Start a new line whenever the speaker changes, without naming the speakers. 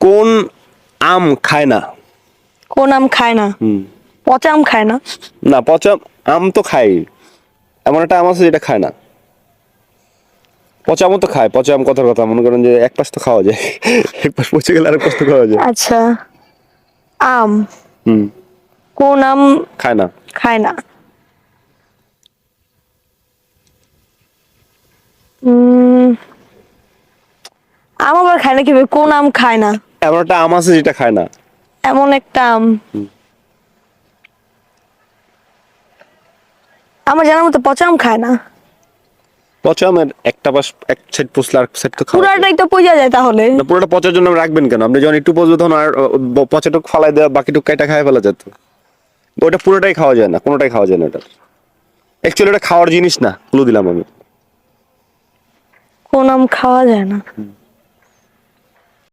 কোন আম খায় না?
কোন আম খায় না? পচা আম খায় না?
না, পচা আম তো খায়। এমন একটা আম আছে যেটা খায় না। পচা আম তো খায়। পচা আম কথার কথা, মনে করেন যে এক পাশ তো খাওয়া যায়, এক পাশ পচে গেলে আরেক পাশ তো খাওয়া যায়।
আচ্ছা, আম
হুম।
কোন আম
খায় না।
খায় না? উম, আম আবার খায় না কিভাবে? কোন আম খায় না?
এমন একটা আম আছে যেটা খায় না।
এমন একটা আম, আমার জানার মতো পচা আম খায় না।
পচা আমের একটা পাশ এক সাইড পচলে আর সাইড তো খাওয়া যায়।
পুরাটাই তো পচা যায় তাহলে।
না, পুরোটা পচার জন্য রাখবেন কেন? আপনি যখন একটু পচবে তখন আর পচাটুকু ফালাই দেওয়া, বাকিটুকু কাইটা খাই ফেলা যেত। ওটা পুরোটাই খাওয়া যায় না, কোনোটাই খাওয়া যায় না। এটা অ্যাকচুয়ালি এটা খাওয়ার জিনিস না, ক্লু দিলাম আমি।
কোন আম খাওয়া যায় না?